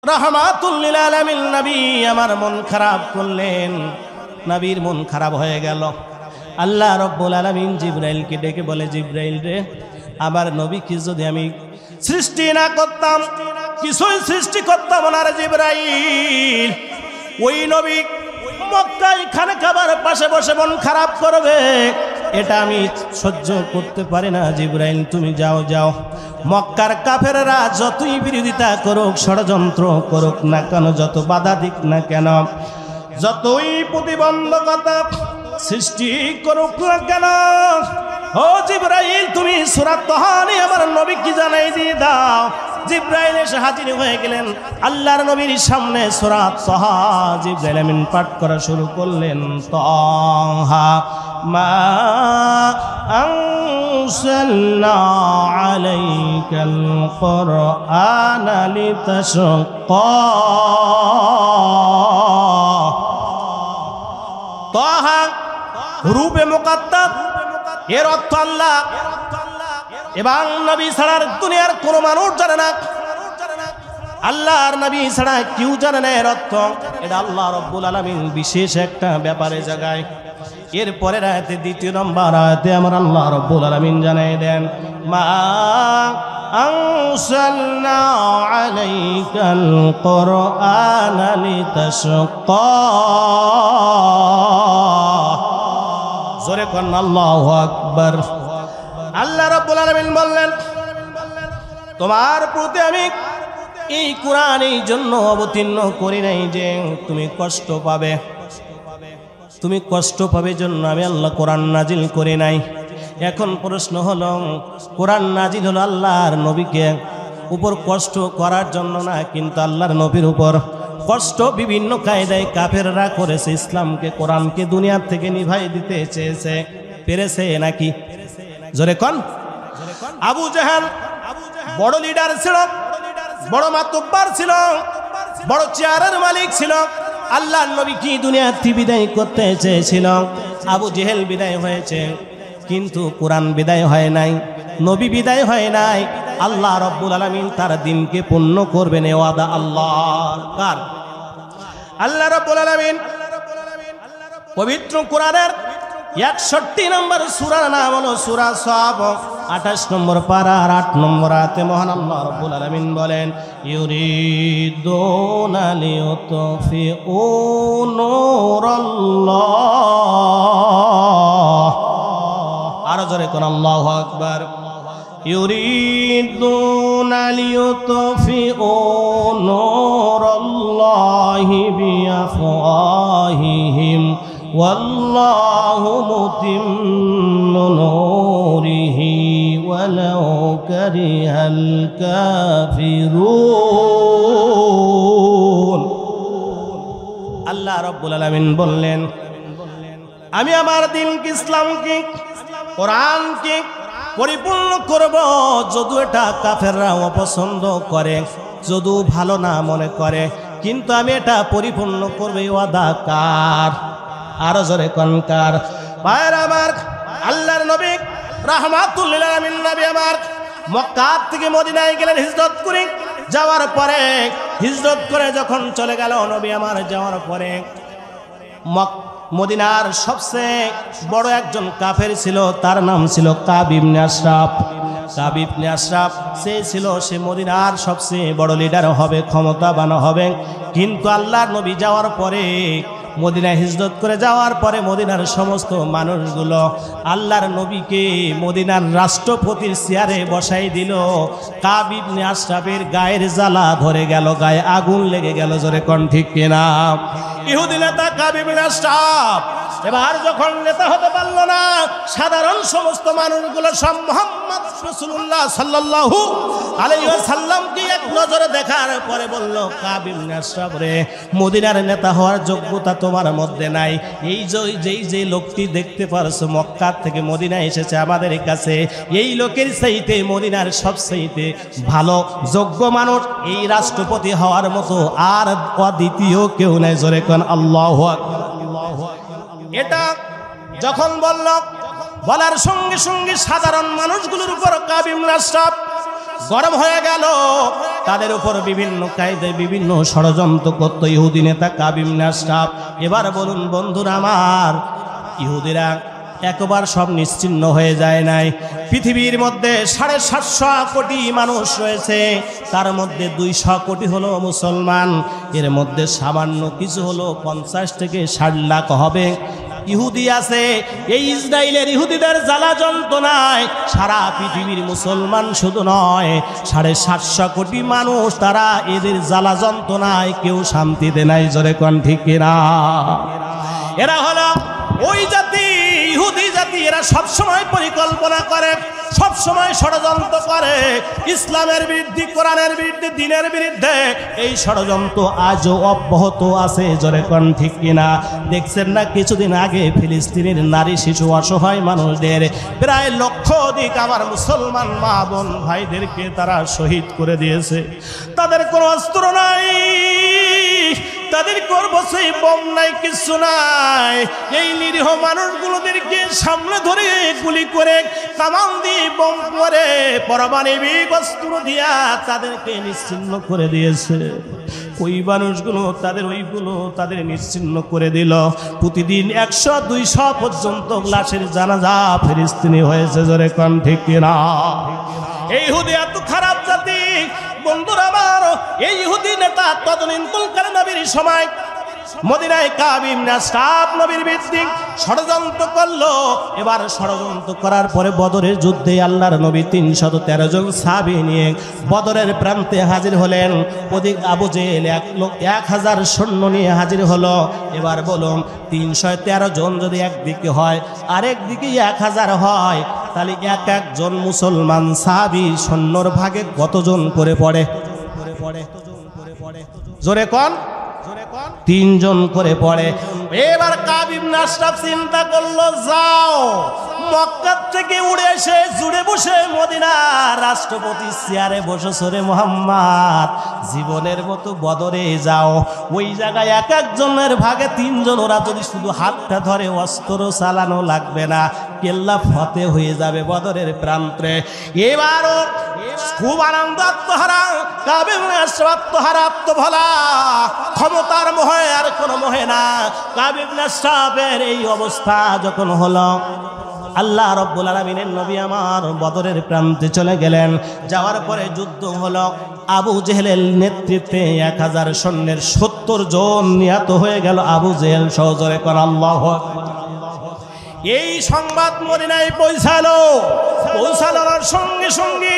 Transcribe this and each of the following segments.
রাহমাতুল লিল আলামিন নবী আমার মন খারাপ করলেন। নবীর মন খারাপ হয়ে গেল। আল্লাহ রাব্বুল আলামিন জিবরাইলকে ডেকে বলে, জিবরাইল রে, আমার নবীকে যদি আমি সৃষ্টি না করতাম, কিছুই সৃষ্টি করতাম না রে জিবরাইল, ওই নবী মক্কায় খানে খাবার পাশে বসে মন খারাপ করবে, এটা আমি সহ্য করতে পারি না। জিবরাইল তুমি যাও যাও, মক্কার কাফেররা যতই বিরোধিতা করুক, ষড়যন্ত্র করুক না কেন, যত বাধা দিক না কেন, যতই প্রতিবন্ধকতা সৃষ্টি করুক না কেন, ও জিবরাইল তুমি সূরা তাহা নিয়ে আমার নবীকে জানাই দিয়ে দাও। জিবরাইল এসে হাজির হয়ে গেলেন আল্লাহর নবীর সামনে। সূরা তাহা জিবরাইল আমিন পাঠ করা শুরু করলেন। তাহা মা আনসালনা আলাইকাল কুরআনা লিতাশকা। তাহা রূপে মুকাদ্দাস, এর অর্থ আল্লাহ এবং নবী ছাড়া দুনিয়ার কোন মানুষ জানে না, আল্লাহর নবী ছাড়া কেউ জানে না এর অর্থ। এটা আল্লাহ রাব্বুল আলামিন বিশেষ একটা ব্যাপারে জায়গায়। এরপরের আয়াতে, দ্বিতীয় নম্বর আয়াতে আমার আল্লাহ রাব্বুল আলামিন জানাই দেন, মা আনসালনা আলাইকাল কুরআনা লিতাশকা। জোরে কোন আল্লাহু আকবার। আল্লাহ রাব্বুল আলামিন বললেন, তোমার প্রতি আমি এই কোরআন এই জন্য অবতীর্ণ করি নাই যে তুমি কষ্ট পাবে, তুমি কষ্ট পাবে জন্য আমি আল্লাহ কোরআন নাজিল করি নাই। এখন প্রশ্ন হলো, কোরআন নাজিল হলো আল্লাহর নবীকে উপর কষ্ট করার জন্য না, কিন্তু আল্লাহর নবীর উপর কষ্ট বিভিন্ন কায়দায় কাফেররা করেছে। ইসলামকে, কোরআনকে দুনিয়ার থেকে নিভাই দিতে চেয়েছে, পেরেছে নাকি? জোরে কোন। আবু জাহেল বড় লিডার ছিল, বড় মাতব্বার ছিল, বড় চেয়ারের মালিক ছিল। আল্লাহর নবী কি দুনিয়ার থেকে বিদায় করতে চেয়েছিল। আবু জেহেল বিদায় হয়েছে, কিন্তু কোরআন বিদায় হয় নাই, নবী বিদায় হয় নাই। আল্লাহ রাব্বুল আলামিন তার দিনকে পূর্ণ করবেন, এ ওয়াদা আল্লাহর। কার? আল্লাহ রাব্বুল আলামিন পবিত্র কোরআনের 61 নম্বর সূরার নাম হলো সূরা সাফ। 28 নম্বর পারা আর 8 নম্বর আয়াতে মহান আল্লাহ রাব্বুল আলামিন বলেন, ইউরিদুনা লিয়ুতফিউ নূরাল্লাহ। আরো জোরে কোন আল্লাহু আকবার। ইউরিদুনা লিয়ুতফিউ নূরাল্লাহি বিআফওয়াহিহিম ওয়াল্লাহু মুতিম্মু নূরিহি ওয়ালাউ কারিহাল কাফিরুন। আল্লাহ রাব্বুল আলামিন বললেন, আমি আমার দ্বীনকে, ইসলামকে, কোরআনকে পরিপূর্ণ করব, যদিও এটা কাফেররা অপছন্দ করে, যদিও ভালো না মনে করে, কিন্তু আমি এটা পরিপূর্ণ করব। ওয়াদা কার? আরো জোরে কোন কার? ভাইয়ের আমার, আল্লাহর নবী রাহমাতুল লিল আলামিন নবী আমার মক্কা থেকে মদিনায় গেলেন হিজরত করে। যাওয়ার পরে, হিজরত করে যখন চলে গেল নবী আমার, যাওয়ার পরে মদিনার সবচেয়ে বড় একজন কাফের ছিল, তার নাম ছিল কাব ইবনে আশরাফ। কাব ইবনে আশরাফ সে ছিল, সে মদিনার সবচেয়ে বড় লিডার হবে, ক্ষমতাবান হবে। কিন্তু আল্লাহর নবী যাওয়ার পরে, মদিনায় হিজরত করে যাওয়ার পরে মদিনার সমস্ত মানুষগুলো আল্লাহর নবীকে মদিনার রাষ্ট্রপতির চেয়ারে বসাই দিল। কাব ইবনে আশরাফের গায়ের জ্বালা ধরে গেল, গায়ে আগুন লেগে গেল। জোরে কোন ঠিক কিনা? ইহুদি নেতা কাব ইবনে আশরাফ এবার যখন নেতা হতে পারল না, সাধারণ সমস্ত মানুষগুলো সব মুহাম্মদ রাসূলুল্লাহ সাল্লাল্লাহু আলাইহি ওয়াসাল্লামকে এক নজরে দেখার পরে বলল, কাব ইবনে আশরাফ রে, মদিনার নেতা হওয়ার যোগ্যতা তোমার মধ্যে নাই। এই যে লোকটি দেখতে পারছো মক্কা থেকে মদিনায় এসেছে আমাদের কাছে, এই লোকের চাইতে মদিনার সবচাইতে ভালো যোগ্য মানুষ এই রাষ্ট্রপতি হওয়ার মতো আর অদ্বিতীয় কেউ নাই। জোরে কোন আল্লাহু আকবার। এটা যখন বলল, বলার সঙ্গে সঙ্গে সাধারণ মানুষগুলোর উপর কাব ইবনে আশরাফ গরম হয়ে গেল। তাদের উপর বিভিন্ন কায়দায় বিভিন্ন ষড়যন্ত্র করত ইহুদি নেতা কাব ইবনে আশরাফ। এবার বলুন বন্ধুরা আমার, ইহুদিরা একবার সব নিশ্চিহ্ন হয়ে যায় নাই। পৃথিবীর মধ্যে 750 কোটি মানুষ রয়েছে, তার মধ্যে 200 কোটি হলো মুসলমান। এর মধ্যে সামান্য কিছু হলো 50 থেকে 60 লাখ হবে ইহুদি আছে। এই ইসরায়েলের ইহুদিদের জ্বালা যন্ত্রণায় সারা পৃথিবীর মুসলমান শুধু নয়, 750 কোটি মানুষ তারা এদের জ্বালা যন্ত্রণায় কেউ শান্তিতে নাই। জোরে কোন ঠিক কিনা? এরা হলো ওই জাতি, ইহুদি জাতি। এরা সবসময় পরিকল্পনা করে, সবসময় ষড়যন্ত্র করে ইসলামের বিরুদ্ধে, কোরআনের বিরুদ্ধে, দ্বীনের বিরুদ্ধে। এই ষড়যন্ত্র আজও অব্যাহত আছে। জোরে কোন ঠিক কিনা? দেখছেন না কিছুদিন আগে ফিলিস্তিনের নারী শিশু অসহায় মানুষদের প্রায় লক্ষাধিক আমার মুসলমান মা বোন ভাইদেরকে তারা শহীদ করে দিয়েছে। তাদের কোনো অস্ত্র নাই, তাদের করবছে বম নাই, কিছু নাই। এই নিরীহ মানুষগুলোদেরকে সামনে ধরে গুলি করে, কামান দিয়ে বম করে, পারমাণবিক অস্ত্র দিয়া তাদেরকে নিশ্চিহ্ন করে দিয়েছে। ওই মানুষগুলো তাদের নিশ্চিহ্ন করে দিল। প্রতিদিন 100-200 পর্যন্ত লাশের জানাজা ফিলিস্তিনি হয়েছে। জোরে কোন ঠিক কিনা? এই ইহুদি এত খারাপ জাতি বন্ধুরা আমার। এই ইহুদি নেতা তদানীন্তনকার নবীর সময় মদিনায় কাব ইবনে আশরাফ নবীর বিরুদ্ধে ষড়যন্ত্র করলো। এবার ষড়যন্ত্র করার পরে বদরের যুদ্ধে আল্লাহর নবী 313 জন সাহাবী নিয়ে বদরের প্রান্তে হাজির হলেন। ওদিক আবু জেহেল 1000 সৈন্য নিয়ে হাজির হলো। এবার বলুন 313 জন যদি একদিকে হয় আর একদিকে 1000 হয়, তাহলে একজন মুসলমান সাহাবী সৈন্যর ভাগে কতজন করে পড়ে? জোরে কোন? 3 জন করে পড়ে। এবার কাব ইবনে আশরাফ চিন্তা করলো, যাও মক্কা থেকে উড়ে এসে জুড়ে বসে মদিনার রাষ্ট্রপতি চেয়ারে বসেছ রে মুহাম্মদ, জীবনের মতো বদরে যাও। ওই জায়গায় একজনের ভাগে 3 জন। ওরা যদি শুধু হাতটা ধরে, অস্ত্র চালানো লাগবে না, কেল্লা ফতে হয়ে যাবে বদরের প্রান্তে। এবারও খুব আনন্দ, আত্মহারা কাব ইবনে আশরাফ, আত্মহারা, আত্মভোলা, ক্ষমতার মোহে আর কোনো মোহে না। কাব ইবনে আশরাফের এই অবস্থা যখন হলো, আল্লাহ রাব্বুল আলামিনের নবী আমার বদরের প্রান্তে চলে গেলেন। যাওয়ার পরে যুদ্ধ হলো। আবু জেহেলের নেতৃত্বে 1000 সৈন্যের 70 জন নিহত হয়ে গেল। আবু জেহেল সহ। জোরে কোন আল্লাহু আকবার। এই সংবাদ মদিনায় পৌঁছানোর সঙ্গে সঙ্গে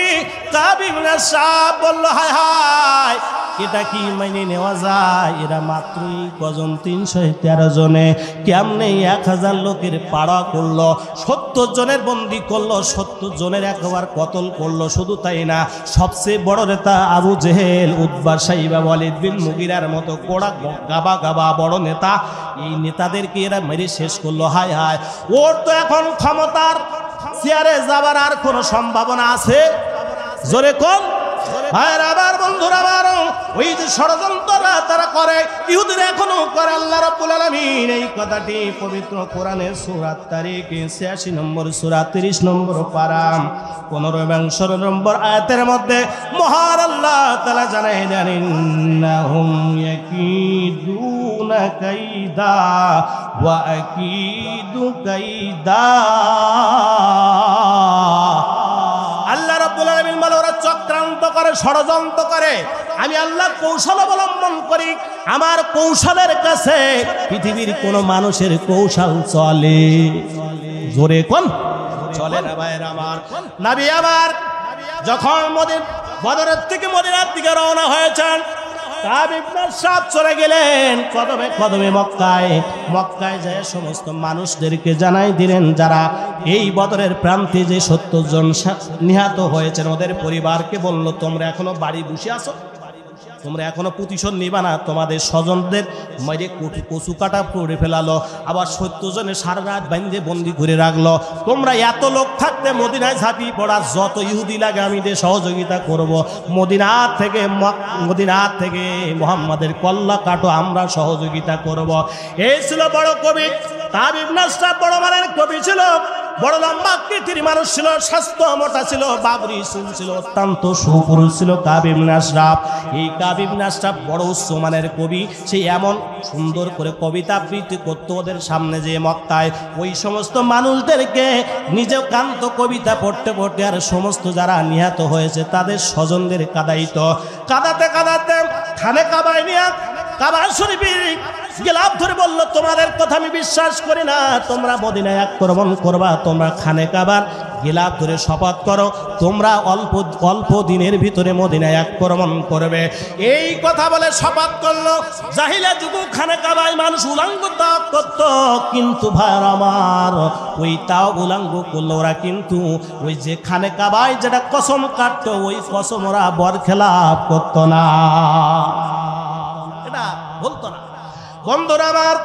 কাব ইবনে আশরাফ বলল, হায় হায়, এটা কি মেনে নেওয়া যায়? এরা মাত্রই কজন? 313 জনে কেমনে 1000 লোকের পাড়া করলো, 70 জনের বন্দি করলো, 70 জনের একবার কতল করলো। শুধু তাই না, সবচেয়ে বড় নেতা আবু জেহেল, উতবা, সাইবা, ওয়ালিদ বিন মুগিরার মতো কোড়া গাবা বড় নেতা, এই নেতাদেরকে এরা মেরে শেষ করলো। হায় হায়, ওর তো এখন ক্ষমতার চেয়ারে যাবার আর কোনো সম্ভাবনা আছে? জোরে কোন? আর আবার বন্ধুরা আমার, ওই যে ষড়যন্ত্ররা তারা করে, ইহুদিরা এখনো করে। আল্লাহ রাব্বুল আলামিন এই কথাটি পবিত্র কোরআনের সূরা তারিক 86 নম্বর সূরা 30 নম্বর পারা 15 এবং 16 নম্বর আয়াতের মধ্যে মহান আল্লাহ তাআলা জানাই দেন, ইন্নাহুম ইয়াকিদুনা কাইদা ওয়া আকিদু কাইদা। আল্লাহ রাব্বুল আলামিন বলে, ওরা চক্রান্ত করে, ষড়যন্ত্র করে, আমি আল্লাহ কৌশল অবলম্বন করি। আমার কৌশলের কাছে পৃথিবীর কোন মানুষের কৌশল চলে? জোরে কোন? চলে না ভাইয়ের আমার। নবী আমার যখন বদরের থেকে মদিনার দিকে রওনা হয়েছেন, কাব ইবনে আশরাফ চলে গেলেন কদমে কদমে মক্কায় যায় সমস্ত মানুষদেরকে জানাই দিলেন, যারা এই বদরের প্রান্তে যে 70 জন নিহত হয়েছেন ওদের পরিবারকে বলল, তোমরা এখনো বাড়ি বসে আছো, তোমরা এখনো প্রতিশোধ নিবা না? তোমাদের স্বজনদের মেরে কচু কাটা করে ফেলালো, আবার 70 জনের সারা রাত বাইন্ধে বন্দি করে রাখলো। তোমরা এত লোক থাকতে মদিনায় ঝাঁপিয়ে পড়া, যত ইহুদি লাগে আমি দিয়ে সহযোগিতা করব। মদিনার থেকে মুহাম্মাদের কল্লা কাটো, আমরা সহযোগিতা করব। এই ছিল বড় কবি কাব ইবনে আশরাফ, বড় মানের কবি ছিল। বড় লম্বা আকৃতির মানুষ ছিল, স্বাস্থ্য মোটা ছিল, বাবরি চুল ছিল, অত্যন্ত সুপুরুষ ছিল কাব ইবনে আশরাফ। এই কাব ইবনে আশরাফ বড় উচ্চমানের কবি, সে এমন সুন্দর করে কবিতা আবৃত্তি করতো ওদের সামনে যে মক্কায় ওই সমস্ত মানুষদেরকে নিজেও কান্ত কবিতা পড়তে পড়তে আর সমস্ত যারা নিহত হয়েছে তাদের স্বজনদের কাঁদাইতো। কাঁদাতে কাঁদাতে খানে কাবায় নিয়ে কাবা শরীফের গিলাফ ধরে বলল, তোমাদের কথা আমি বিশ্বাস করি না, তোমরা মদিনায় আক্রমণ করবা, তোমরা খানে কাবার গিলাফ ধরে শপথ করো, তোমরা অল্প অল্প দিনের ভিতরে মদিনায় আক্রমণ করবে। এই কথা বলে শপথ করলো। জাহিলা যুগ খানে কাবায় মানুষ উলাঙ্গ তাওয়াফ করত, কিন্তু ভাইরা আমার ওই তাও উলাঙ্গ করলো ওরা, কিন্তু ওই যে খানে কাবায় যেটা কসম কাটতো ওই কসম ওরা বরখেলাপ করতো না, এটা বলতো না। বন্ধুরা আমার,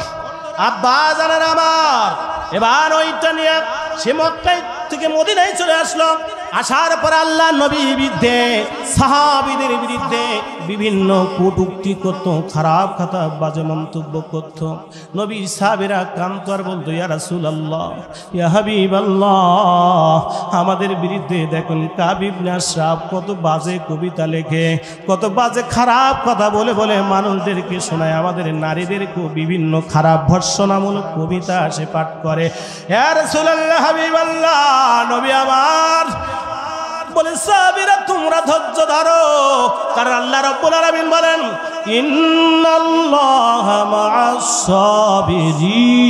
আব্বা জানেন আমার, এবার ওইটা নিয়ে সে মক্কায় থেকে মদিনায় চলে আসলো। আসার পর আল্লাহ নবীর বিরুদ্ধে সাহাবীদের বিরুদ্ধে বিভিন্ন কটূক্তি করতো, খারাপ কথা বাজে মন্তব্য করতো। নবীর সাহাবীরা কান্ত আর বলতো, ইয়া রাসূলুল্লাহ, ইয়া হাবিবাল্লাহ, আমাদের বিরুদ্ধে দেখুন কাব ইবনে আশরাফ কত বাজে কবিতা লেখে, কত বাজে খারাপ কথা বলে বলে মানুষদেরকে শোনায়, আমাদের নারীদেরকেও বিভিন্ন খারাপ ভর্ৎসনামূলক কবিতা সে পাঠ করে। ইয়া রাসূলুল্লাহ, হাবিবাল্লাহ, নবী আমার বলে, সাহাবীরা তোমরা ধৈর্য ধরো, কারণ আল্লাহ রাব্বুল আলামিন বলেন, ইন্নাল্লাহা মা'আস সাবিরিন।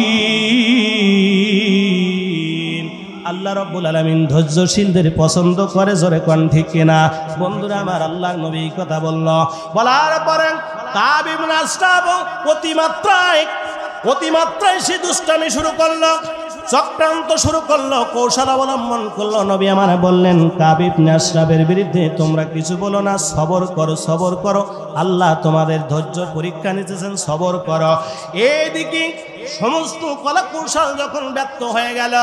আল্লাহ রাব্বুল আলামিন ধৈর্যশীলদের পছন্দ করে, জোরে কোন ঠিক কিনা? বন্ধুরা আমার, আল্লাহর নবী কথা বলল, বলার পরে কাব ইবনে আশরাফ অতিমাত্রায় সে দুষ্টামি শুরু করলো, চক্রান্ত শুরু করলো, কৌশল অবলম্বন করলো। নবী আমার বললেন, কাব ইবনে আশরাফের বিরুদ্ধে তোমরা কিছু বলো না, সবর করো, সবর করো, আল্লাহ তোমাদের ধৈর্য পরীক্ষা নিতেছেন, সবর করো। এইদিকে সমস্ত কলা কৌশল যখন ব্যর্থ হয়ে গেল,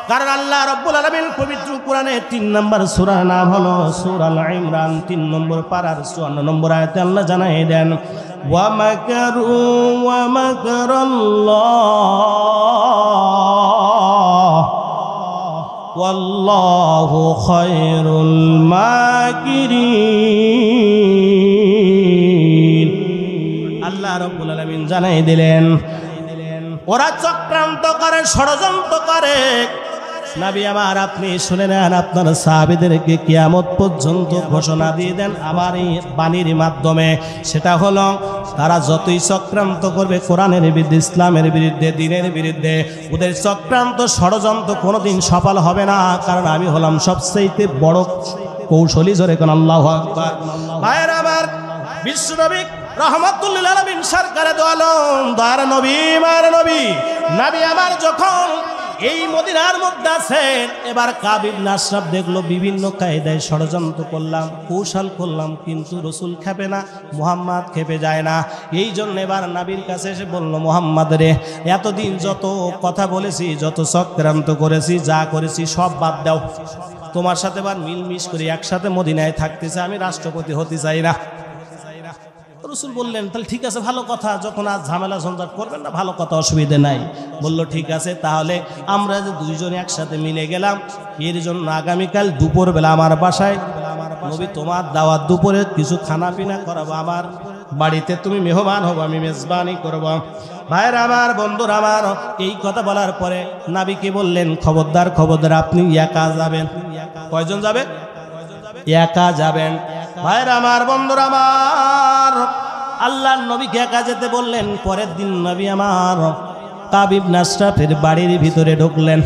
কারণ আল্লাহ রাব্বুল আলামিন পবিত্র কোরআনে 3 নম্বর সূরার নাম হলো সূরা আল ইমরান, 3 নম্বর পারার 54 নম্বর আয়াতে আল্লাহ জানাই দেন, ওয়া মাকারু ওয়া মাকারাল্লাহ ওয়াল্লাহু খায়রুল মাকিরিন। আল্লাহ রাব্বুল আলামিন জানাই দিলেন, ওরা চক্রান্ত করে, ষড়যন্ত্র করে। নবী আমার, আপনি শুনে নেন, আপনার সাহাবীদেরকে কিয়ামত পর্যন্ত ঘোষণা দিয়ে দেন আমার এই বাণীর মাধ্যমে। সেটা হলো, তারা যতই চক্রান্ত করবে কোরআনের বিরুদ্ধে, ইসলামের বিরুদ্ধে, দ্বীনের বিরুদ্ধে, ওদের চক্রান্ত ষড়যন্ত্র কোনোদিন সফল হবে না, কারণ আমি হলাম সবচেয়ে বড় কৌশলী। জোরে কোন আল্লাহু আকবার। ভাইরা আমার, বিশ্বনবী রাহমাতুল লিল আলামিন সরকারে দো আলম, দয়ার নবী, মায়ের নবী, নবী আমার যখন এই মদিনার মধ্যে আছেন, এবার কাব ইবনে আশরাফ দেখলো বিভিন্ন কায়দায় ষড়যন্ত্র করলাম, কৌশল করলাম, কিন্তু রসুল খেপে না, মুহাম্মদ খেপে যায় না। এই জন্য এবার নবীর কাছে এসে বলল, মুহাম্মদ রে, এতদিন যত কথা বলেছি, যত চক্রান্ত করেছি, যা করেছি সব বাদ দাও, তোমার সাথে এবার মিলমিশ করে একসাথে মদিনায় থাকতে চাই, আমি রাষ্ট্রপতি হতে চাই না। রসুল বললেন, তাহলে ঠিক আছে, ভালো কথা, যখন আজ ঝামেলা ঝঞ্ঝাট করবেন না, ভালো কথা, অসুবিধে নাই। বলল, ঠিক আছে, তাহলে আমরা যে দুইজনে একসাথে মিলে গেলাম, এর জন্য আগামীকাল দুপুরবেলা আমার বাসায় নবী তোমার দাওয়াত, দুপুরে কিছু খানা পিনা করাবো, আমার বাড়িতে তুমি মেহমান হবো, আমি মেজবানি করব। ভাইরা আমার, বন্ধুরা আমার, এই কথা বলার পরে নবীকে বললেন, খবরদার খবরদার, আপনি একা যাবেন। কয়জন যাবে? একা যাবেন। ভাইরা আমার, বন্ধুরা আমার, আল্লাহর নবীকে একা যেতে বললেন। পরের দিন নবী আমার কাব ইবনে আশরাফের বাড়ির ভিতরে ঢুকলেন,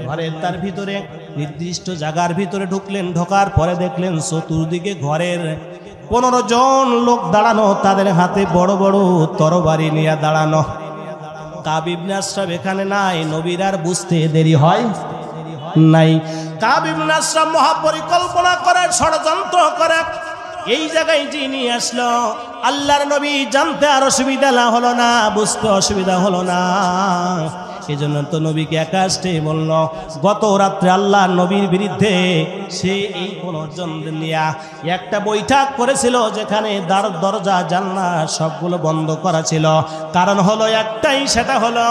ঘরের তার ভিতরে নির্দিষ্ট জায়গার ভিতরে ঢুকলেন। ঢোকার পরে দেখলেন চতুর্দিকে ঘরের 15 জন লোক দাঁড়ানো, তাদের হাতে বড় বড় তরবারি নিয়ে দাঁড়ানো। কাব ইবনে আশরাফ এখানে নাই। নবীর আর বুঝতে দেরি হয় নাই। কাব ইবনে আশরাফ মহাপরিকল্পনা করে, ষড়যন্ত্র করে এই জায়গায় নিয়ে আসলো। আল্লাহর নবী জানতে আর অসুবিধা হলো না, বুঝতে অসুবিধা হলো না। এজন্য তো নবীকে একাষ্টে বলল, গত রাত্রে আল্লাহ নবীর বিরুদ্ধে সে এই পুনর্জন নিয়া একটা বৈঠক করেছিল, যেখানে দরজা জানলা সবগুলো বন্ধ করা ছিল। কারণ হলো একটাই, সেটা হলো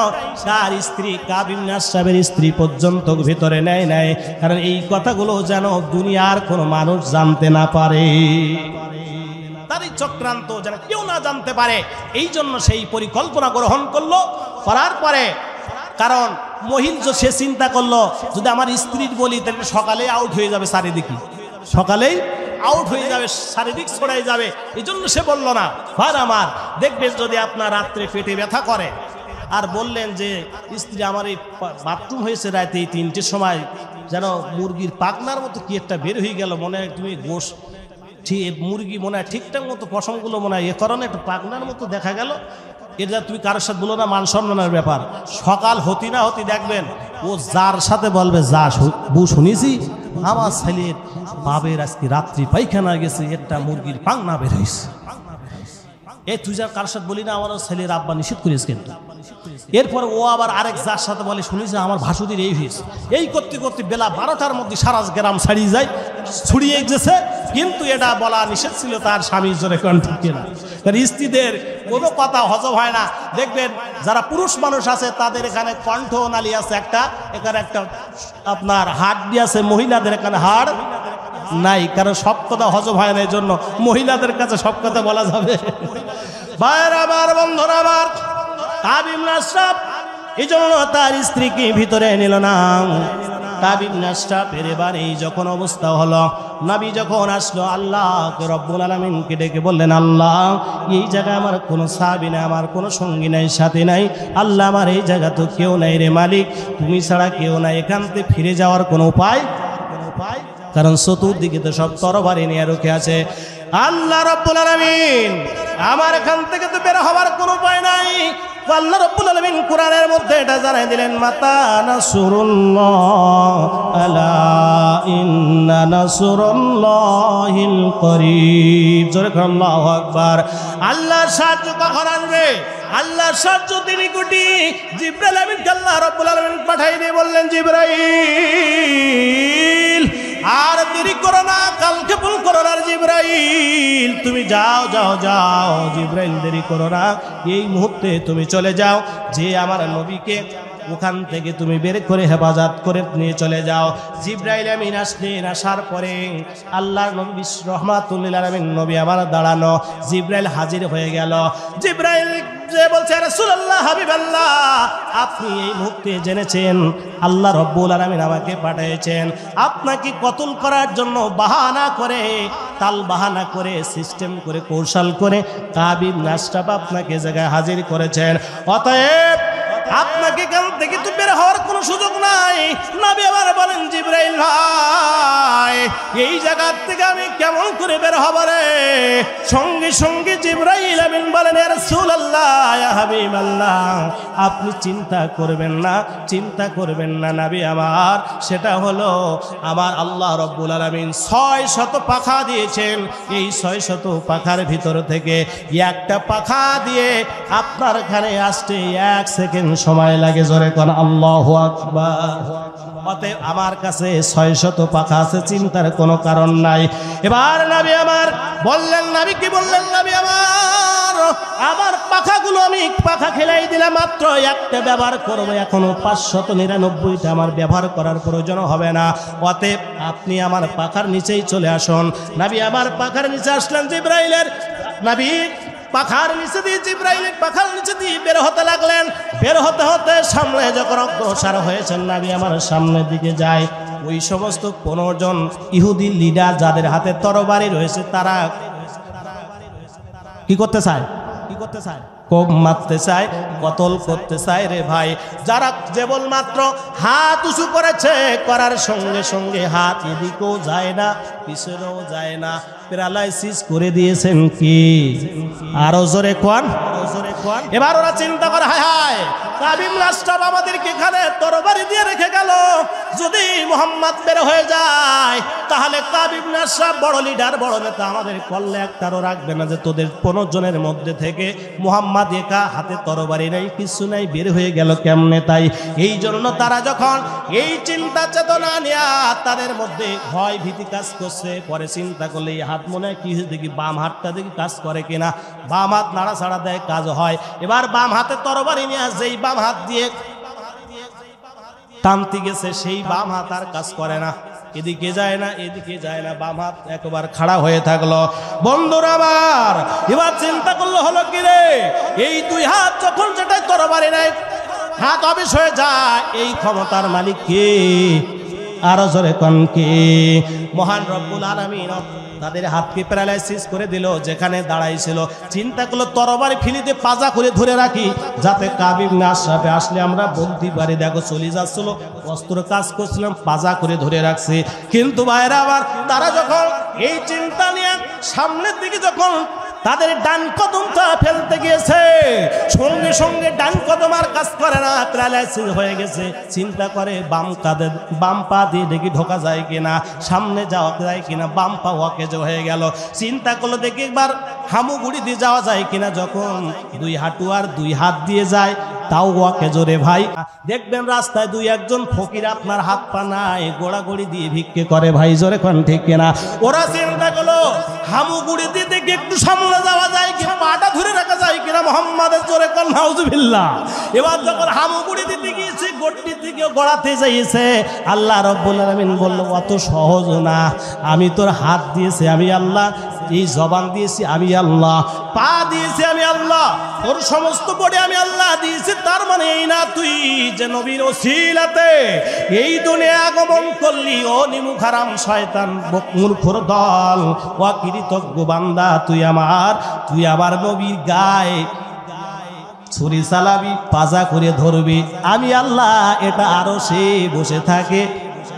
তার স্ত্রী কাব ইবনে আশরাফের স্ত্রী পর্যন্ত ভিতরে নেয় নাই, কারণ এই কথাগুলো যেন দুনিয়ার কোনো মানুষ জানতে না পারে, তারই চক্রান্ত যেন কেউ না জানতে পারে। এই জন্য সেই পরিকল্পনা গ্রহণ করলো। করার পরে কারণ মহিল সে চিন্তা করলো, যদি আমার স্ত্রীর বলি তাহলে সকালে আউট হয়ে যাবে, চারিদিকে সকালেই আউট হয়ে যাবে, শারীরিক ছড়াই যাবে। এই জন্য সে বলল না। ভার আমার, দেখবেন যদি আপনার রাত্রে পেটে ব্যথা করে আর বললেন যে স্ত্রী আমার এই বাথরুম হয়েছে রাতে এই 3টের সময়, যেন মুরগির পাখনার মতো কি একটা বের হয়ে গেল, মনে হয় তুমি গোশ ঠিক মুরগি মনে হয় ঠিকঠাক মতো পশমগুলো মনে হয় এ কারণে একটু পাখনার মতো দেখা গেল, এটা তুমি কারোর সাথে বলো না, মান সম্মানের ব্যাপার। সকাল হতি না হতি দেখবেন ও যার সাথে বলবে, যা বউ শুনেছি আমার ছেলের বাবের আজকে রাত্রি পায়খানা গেছে, একটা মুরগির পাখনা বের হয়েছে। এ তুই যা কারোর সাথে বলি না, আমার ছেলের আব্বা নিষেধ করিস কিন্তু। এরপর ও আবার আরেক যার সাথে বলে, শুনেছি আমার ভাসুদির এই হয়েছে। এই করতে করতে বেলা 12টার মধ্যে সারা গ্রাম ছাড়িয়ে যায়, ছড়িয়ে গেছে। কিন্তু এটা বলা নিষেধ ছিল তার স্বামীর জোরে, কোন ঠিক কিনা? স্ত্রীদের কোনো কথা হজম হয় না। দেখবেন যারা পুরুষ মানুষ আছে তাদের এখানে কণ্ঠ নালী আছে একটা, এখানে একটা আপনার হাড় আছে, মহিলাদের এখানে হাড় নাই, কারণ সব কথা হজম হয় না। এই জন্য মহিলাদের কাছে সব কথা বলা যাবে। ভাইরা আমার, বন্ধুরা আমার, কাব ইবনে আশরাফ এই জন্য তার স্ত্রীকে ভিতরে নিল না। কাব ইবনে আশরাফের এবার এই যখন অবস্থা হলো, নবী যখন আসলো, আল্লাহকে রব্বুল আলামিনকে ডেকে বললেন, আল্লাহ এই জায়গায় আমার কোনো সাহাবী নাই, আমার কোনো সঙ্গী নাই, সাথী নাই। আল্লাহ আমার এই জায়গা তো কেউ নাই রে মালিক, তুমি ছাড়া কেউ নাই। এখান থেকে ফিরে যাওয়ার কোনো উপায়? কারণ চতুর্দিকে তো সব তরবারি নিয়ে রুখে আছে। আল্লাহ রব্বুল আলামিন আমার এখান থেকে তো বের হওয়ার কোনো উপায় নাই। আল্লাহ রব্বুল আলামিন কোরআনের মধ্যে এটা জানাই দিলেন, মাতা নাসরুল্লাহ, আলা ইন্না নাসরুল্লাহিল করিব। জোরে বলেন আল্লাহু আকবার। আল্লাহর সাহায্য কখন আসবে? আল্লাহর সাহায্য তিনি কোটি। জিবরাইল আমিনকে আল্লাহ রব্বুল আলামিন পাঠিয়ে দিয়ে বললেন, জিবরাইল আর দেরি করো না, কালকে ভুল করো না। জিবরাইল তুমি যাও যাও যাও, জিবরাইল দেরি করো না, এই মুহূর্তে তুমি চলে যাও, যে আমার নবীকে ওখান থেকে তুমি বের করে হেফাজত করে নিয়ে চলে যাও। জিবরাইল আমিন আসলেন। আসার পরে আল্লাহর নবী রাহমাতুল লিল আলামিন নবী আমার দাঁড়ানো, জিবরাইল হাজির হয়ে গেল। জিবরাইল যে বলছে, রাসূলুল্লাহ, হাবিবাল্লাহ, আপনি এই মুহূর্তে জেনেছেন আল্লাহ রব্বুল আলামিন আমাকে পাঠিয়েছেন আপনাকে কতল করার জন্য। বাহানা করে, তাল বাহানা করে, সিস্টেম করে, কৌশল করে কাব ইবনে আশরাফ আপনাকে জায়গায় হাজির করেছেন। অতএব আপনাকে এখান থেকে তো বের হওয়ার কোনো সুযোগ নাই। নবী আবার বলেন, জিবরাইল ভাই, এই জায়গা থেকে আমি কেমন করে বের হব রে? সঙ্গে সঙ্গে জিবরাইল আমিন বলেন, ইয়া রাসূলুল্লাহ, ইয়া হাবিবাল্লাহ, আপনি চিন্তা করবেন না, চিন্তা করবেন না নবী আমার। সেটা হলো আমার আল্লাহ রব্বুল আলামিন 600 পাখা দিয়েছেন। এই 600 পাখার ভিতর থেকে একটা পাখা দিয়ে আপনার এখানে আসতে 1 সেকেন্ড সময় লাগে। জোরে কোন আল্লাহু আকবার। অতএব আমার কাছে 600 পাখা আছে, চিন্তার কোনো কারণ নাই। এবার নবী আমার বললেন, নবী কি বললেন? নবী আমার পাখাগুলো আমি পাখা খেলাই দিলাম, মাত্র একটা ব্যবহার করবো, এখনো 599টা আমার ব্যবহার করার প্রয়োজন হবে না। অতএব আপনি আমার পাখার নিচেই চলে আসুন। নবী আমার পাখার নিচে আসলেন। জিবরাইলের নবী পাখার নিচে দিয়ে, জিবরাইলের পাখার নিচে দিয়ে বের হতে লাগলেন। বের হতে হতে সামনে যখন অগ্রসর হয়েছেন, নবী আমার সামনের দিকে যায়। ওই সমস্ত 15 জন ইহুদি লিডার যাদের হাতে তরবারি রয়েছে, তারা কি করতে চায়? কোপ মারতে চায়, কতল করতে চায় রে ভাই। যারা কেবলমাত্র হাত উঁচু করেছে, করার সঙ্গে সঙ্গে হাত এদিকেও যায় না, পিছনেও যায় না, প্যারালাইসিস করে দিয়েছেন। কি আরো জোরে কোন? এবার ওরা চিন্তা করে, হায় হায় কাব ইবনে আশরাফ আমাদেরকে এখানে তরবারি দিয়ে রেখে গেল, যদি মুহাম্মদ বের হয়ে যায় তাহলে কাব ইবনে আশরাফ বড় লিডার, বড় নেতা, আমাদের কল্লে একটারও রাখবে না যে তোদের 15 জনের মধ্যে থেকে মুহাম্মদ একা, হাতে তরবারি নাই, কিছু নাই, বের হয়ে গেল কেমনে? তাই এই জন্য তারা যখন এই চিন্তা চেতনা নিয়ে তাদের মধ্যে ভয় ভীতি কাজ করছে, পরে চিন্তা করলে এই হাত মনে হয় কি দেখি বাম হাতটা দেখি কাজ করে কিনা, বাম হাত নাড়াছাড়া দেয়, কাজ হয়। এবার বাম হাতে তরবারি নিয়ে যেই বাম হাত দিয়ে টানতে গেছে সেই বাম হাত আর কাজ করে না, এদিকে যায় না এদিকে যায় না, বাম হাত একবার খাড়া হয়ে থাকলো। বন্ধুরা আমার, এবার চিন্তা করলো হলো কি রে, এই দুই হাত যখন যেটাই তরবারি নাই হাত অবিশ হয়ে যায়, এই ক্ষমতার মালিক কে? আরো জোরে কোন কে? মহান রব্বুল আলামিন তাদের হাতকে প্যারালাইসিস করে দিল, যেখানে দাঁড়াইছিল। চিন্তা করলো তরবারি ফিলিতে পাজা করে ধরে রাখি, যাতে কাব ইবনে আশরাফে আসলে আমরা বলতে পারি দেখো চলে যাচ্ছিল, অস্ত্র কাজ করছিলাম, পাজা করে ধরে রাখছে। কিন্তু ভাইরা আবার তারা যখন এই চিন্তা নিয়ে সামনের দিকে যখন তাদের ডান কদমটা ফেলতে গিয়েছে, সঙ্গে সঙ্গে ডান কদম আর কাজ করে না, প্যারালাইসিস হয়ে গেছে। চিন্তা করে বাম পা দিয়ে দেখি ঢোকা যায় কিনা, সামনে যাওয়া যায় কিনা, বাম পা অকেজ হয়ে গেল। চিন্তা করলো দেখি একবার হামুগুড়ি দিয়ে যাওয়া যায় কিনা, যখন দুই হাঁটু আর দুই হাত দিয়ে যায় তাও অকেজ রে ভাই। দেখবেন রাস্তায় দুই একজন ফকির আপনার হাত পা নাই, গোড়াগড়ি দিয়ে ভিক্ষে করে ভাই, জোরে কোন ঠিক কিনা? ওরা চিন্তা করলো হামুগুড়ি দিয়ে দেখি একটু সামনে যাওয়া যায় কি, পাটা ধরে রাখা যায় কিনা, মোহাম্মদের জোরে কোন নাউজুবিল্লাহ। এবার যখন হামুগুড়ি দিতে গিয়েছে, গড়টি থেকে গড়াতে যাইছে, আল্লাহ রাব্বুল আলামিন বলল অত সহজ না, আমি তোর হাত দিয়েছি আমি আল্লাহ, এই জবান দিয়েছি আমি আল্লাহ, পা দিয়েছি আমি আল্লাহ, তোর সমস্ত বডি আমি আল্লাহ দিয়েছি। তার মানে এই না তুই যে নবীর ওসিলাতে এই দুনিয়া আগমন করলি, ও নিমুখ হারাম শয়তান মূর্খর দল, ও কৃতজ্ঞ বান্দা, তুই আমার নবীর গায়ে ছুরি চালাবি, পাজা করে ধরবি, আমি আল্লাহ এটা আরো সে বসে থাকে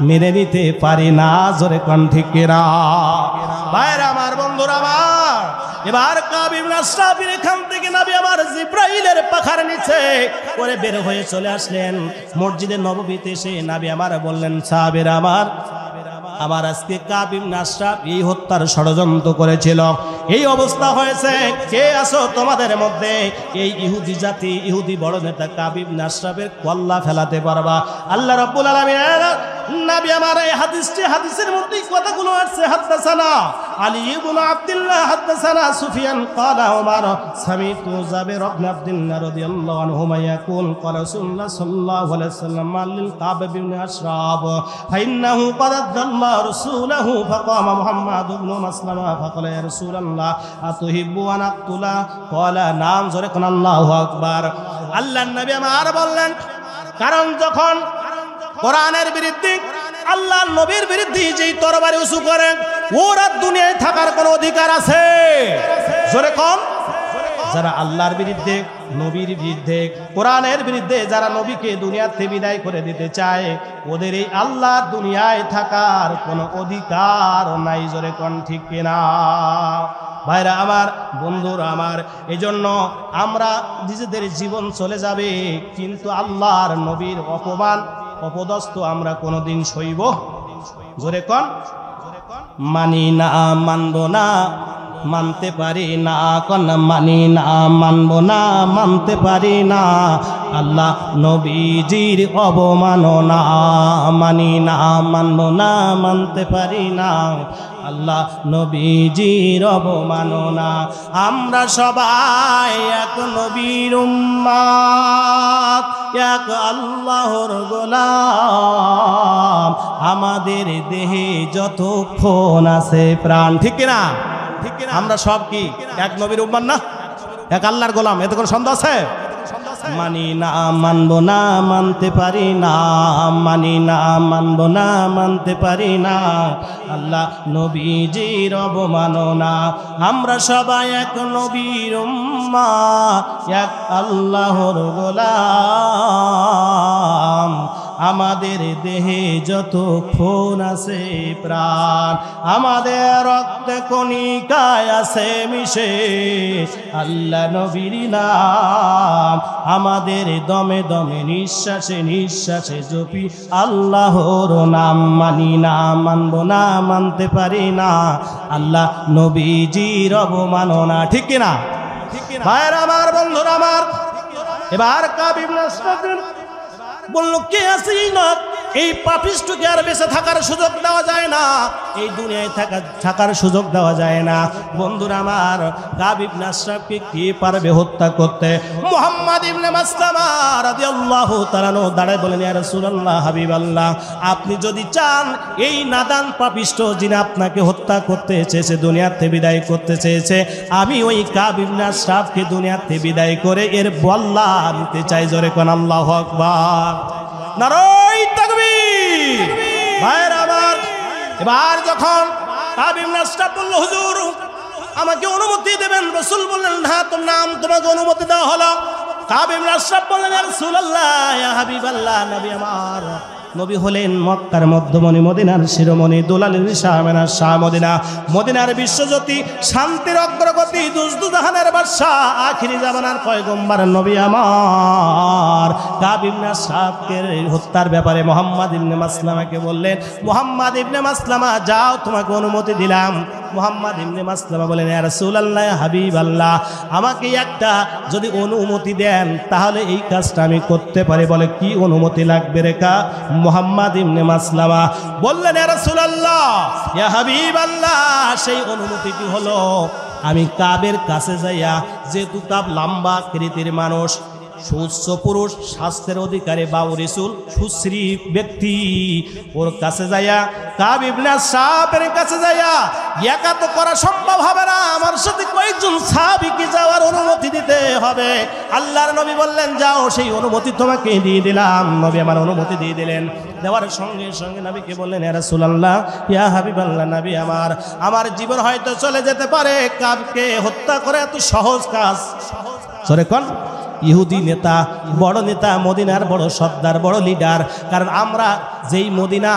মেনে নিতে পারি না, জোরে কোন ঠিক কিনা? ভাইরা আমার, বন্ধুরা আমার, এবার কাব ইবনে আশরাফের এখান থেকে নবী আমার জিব্রাইলের পাখার নিচে করে বের হয়ে চলে আসলেন। মসজিদে নববীতে এসে নবী আমার বললেন, সাহাবেরা আমার আজকে কাব ইবনে আশরাফ এই হত্যার ষড়যন্ত্র করেছিল, এই অবস্থা হয়েছে, কে আছো তোমাদের মধ্যে এই ইহুদি জাতি, ইহুদি বড় নেতা কাব ইবনে আশরাফের কল্লা ফেলাতে পারবা? আল্লাহ রাব্বুল আলামিন নবী আমার এই হাদিসের মধ্যে কথাগুলো আছে। হাদাসানা আলী ইবনে আব্দুল্লাহ হাদাসানা সুফিয়ান ক্বালা ওমর সামিতু জাবির ইবনে আব্দুল্লাহ রাদিয়াল্লাহু আনহুমা ইয়াকুল ক্বালা রাসূলুল্লাহ সাল্লাল্লাহু আলাইহি ওয়াসাল্লাম লিল কাব ইবনে আশরাফ ফাইন্নাহু ক্বাদ আদাল্লা রাসূলুহু ফাকামা মুহাম্মদ ইবনে মাসলামা ফাকালা ইয়া রাসূলুল্লাহ আতুহিব্বু আন আক্তুলা ক্বালা নাম, জোরে কোন আল্লাহু আকবার। আল্লাহর নবী আমার বললেন, কারণ যখন কোরআনের বিরুদ্ধে আল্লাহর নবীর বিরুদ্ধে যেই তরবারি উঁচু করেন, ওর আর দুনিয়ায় থাকার কোনো অধিকার আছে? জোরে কোন? যারা আল্লাহর বিরুদ্ধে, নবীর বিরুদ্ধে, কোরআনের বিরুদ্ধে, যারা নবীকে দুনিয়াতে বিদায় করে দিতে চায়, ওদের এই আল্লাহর দুনিয়ায় থাকার কোনো অধিকার নাই, জোরে কোন ঠিক কিনা? ভাইরা আমার, বন্ধুরা আমার, এজন্য আমরা নিজেদের জীবন চলে যাবে, কিন্তু আল্লাহর নবীর অপমান অপদস্থ আমরা কোনোদিন সইব? জোরে কোন? মানি না, মানব না, মানতে পারি না, কোন মানি না, মানব না, মানতে পারি না, আল্লাহ নবীজির অবমাননা, মানি না, মানব না, মানতে পারি না, আল্লাহ নবীজির অবমাননা। আমরা সবাই এক নবীর উম্মত, এক আল্লাহর গোলাম, আমাদের দেহে যতক্ষণ আছে প্রাণ, ঠিক না? আমরা সব কি এক নবীর উম্মত না, এক আল্লাহর গোলাম? এতে কোনো সন্দেহ আছে? মানি না, মানব না, মানতে পারি না, মানি না, মানব না, মানতে পারি না, আল্লাহ নবীজির অবমাননা। আমরা সবাই এক নবীর উম্মত, এক আল্লাহর গোলাম, আমাদের দেহে যত খুন আছে প্রাণ, আমাদের রক্তে কণিকায় আছে মিশে আল্লাহ নবীর নাম, আমাদের দমে দমে নিঃশ্বাসে নিঃশ্বাসে জপি আল্লাহর নাম। মানি না, মানব না, মানতে পারি না আল্লাহ নবীজির অবমাননা। ঠিক কিনা? ভাইয়ের আমার, বন্ধুরা আমার, এবার কাব ইবনে আশরাফ বলল, কে আছে না এই পাপিষ্ঠকে আর বেঁচে থাকার সুযোগ দেওয়া যায় না, এই দুনিয়ায় থাকার সুযোগ দেওয়া যায় না। বন্ধুরা আমার, কাব ইবনে আশরাফকে কে পারবে হত্যা করতে? মুহাম্মদ ইবনে মাসলামা রাদিয়াল্লাহু তাআলা দাঁড়ায় বলেন, ইয়া রাসূলুল্লাহ, হাবিবাল্লাহ, আপনি যদি চান এই নাদান পাপিষ্ঠ যিনি আপনাকে হত্যা করতে চেয়েছে, দুনিয়াতে বিদায় করতে চেয়েছে, আমি ওই কাব ইবনে আশরাফকে দুনিয়াতে বিদায় করে এর বল্লা নিতে চাই। জোরে কোন আল্লাহু আকবার, নারায়ে তাকবীর। ভাইয়ের আমার, এবার যখন কাব ইবনে আশরাফ বলল, হুজুর আমাকে অনুমতি দেবেন। রাসূল বললেন, হ্যাঁ তোর নাম তোমাকে অনুমতি দেওয়া হলো। কাব ইবনে আশরাফ বললেন, ইয়া রাসূলুল্লাহ, ইয়া হাবিবাল্লাহ, নবী আমার, নবী হলেন মক্কার মধ্যমণি, মদিনার শিরোমণি, দুলালের শাহমেনার শাহ মদিনা, মদিনার বিশ্বজ্যোতি, শান্তির অগ্রগতি, দুজদুজাহানের বাদশাহ, আখিরি জামানার পয়গম্বর নবী আমার। কাব ইবনে আশরাফকে হত্যার ব্যাপারে মুহাম্মদ ইবনে মাসলামাকে বললেন, মুহাম্মদ ইবনে মাসলামা যাও, তোমাকে অনুমতি দিলাম। মুহাম্মদ ইবনে মাসলামা বলেন, ইয়া রাসূলুল্লাহ, ইয়া হাবিবাল্লাহ, আমাকে একটা যদি অনুমতি দেন তাহলে এই কাজটা আমি করতে পারি। বলে, কি অনুমতি লাগবে রে? মুহাম্মদ ইবনে মাসলামা বললেন, ইয়া রাসূলুল্লাহ, ইয়া হাবিবাল্লাহ, সেই অনুমতিটি হলো আমি কাবের কাছে যাইয়া, যেহেতু কাব লম্বা আকৃতির মানুষ, সুস্থ পুরুষ, স্বাস্থ্যের অধিকারী বাবু রাসূল, সুশ্রী ব্যক্তি, ওর কাছে যাইয়া, কাব ইবনে আশরাফের কাছে যাইয়া, একা তো করা সম্ভব হবে না, আমার সাথে কয়েকজন সাহাবীকে যাওয়ার অনুমতি দিতে হবে। আল্লাহর নবী বললেন, যাও, সেই অনুমতি তোমাকে দিয়ে দিলাম। নবী আমার অনুমতি দিয়ে দিলেন। দেওয়ার সঙ্গে সঙ্গে নবীকে বললেন, ইয়া রাসূলুল্লাহ, ইয়া হাবিবাল্লাহ, নবী আমার জীবন হয়তো চলে যেতে পারে, কাবকে হত্যা করে এত সহজ কাজ। সরে কোন ইহুদি নেতা, বড় নেতা, মদিনার বড় সর্দার, বড় লিডার। কারণ আমরা যেই মদিনা,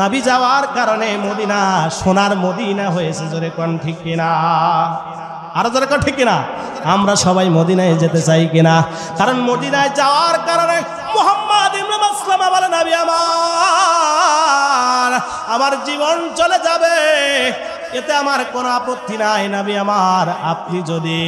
নবী যাওয়ার কারণে মদিনা সোনার মদিনা হয়েছে। জোরে কোন ঠিক কিনা? আরো জোরে কোন ঠিক কিনা? আমরা সবাই মদিনায় যেতে চাই কিনা? কারণ মদিনায় যাওয়ার কারণে মুহাম্মদ ইবনে মাসলামা বলে, নবী আমার জীবন চলে যাবে, এতে আমার কোনো আপত্তি নাই। নবী আমার, আপনি যদি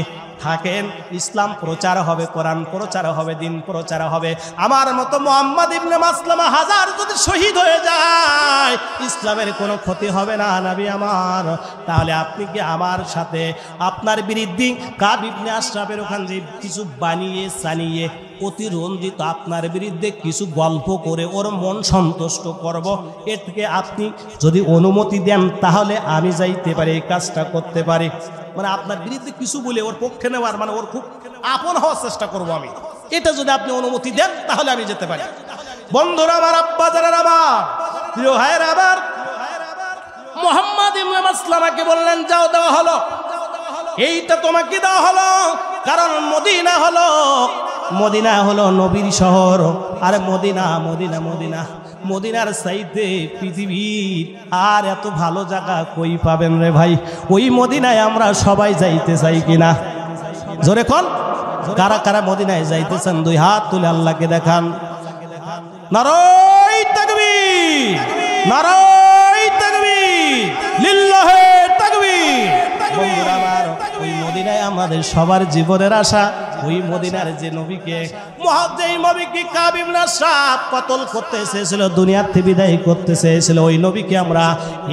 থাকেন, ইসলাম প্রচার হবে, কোরআন প্রচার হবে, দিন প্রচার হবে। আমার মতো মুহাম্মদ ইবনে মাসলামা হাজার যদি শহীদ হয়ে যায়, ইসলামের কোনো ক্ষতি হবে না নবী আমার। তাহলে আপনি কি আমার সাথে আপনার বিরুদ্ধে কাব ইবনে আশরাফের ওখান যে কিছু বানিয়ে সানিয়ে অতিরঞ্জিত আপনার বিরুদ্ধে কিছু গল্প করে ওর মন সন্তুষ্ট করব, এর থেকে আপনি যদি অনুমতি দেন তাহলে আমি যাইতে পারি, এই কাজটা করতে পারি। মানে আপনার বিরুদ্ধে কিছু বলে ওর পক্ষে নেওয়ার, মানে ওর খুব আপন হওয়ার চেষ্টা করব আমি, এটা যদি আপনি অনুমতি দেন তাহলে আমি যেতে পারি। বন্ধুরা আমার, আব্বা জানার আমার, প্রিয় ভাইয়ের আমার, মুহাম্মদ ইবনে মাসলামাকে বললেন, যাও, দেওয়া হলো। এইটা তোমাকে দেওয়া হলো কারণ মদিনা হলো নবীর শহর। আর মদিনার চাইতে পৃথিবীর আর এত ভালো জায়গা কই পাবেন রে ভাই? ওই মদিনায় আমরা সবাই যাইতে চাই কিনা? জোরে কোন, কারা কারা মদিনায় যাইতে চান? দুই হাত তুলে আল্লাহকে দেখান। নারায়ে তাকবীর, নারায়ে তাকবীর, লিল্লাহি তাকবীর। বন্ধুরা আমার, ওই মদিনায় আমাদের সবার জীবনের আশা। ওই মদিনার যে নবীকে কাব ইবনে আশরাফ কতল করতে চেয়েছিল, দুনিয়ার থেকে বিদায় করতে চেয়েছিল, ওই নবীকে আমরা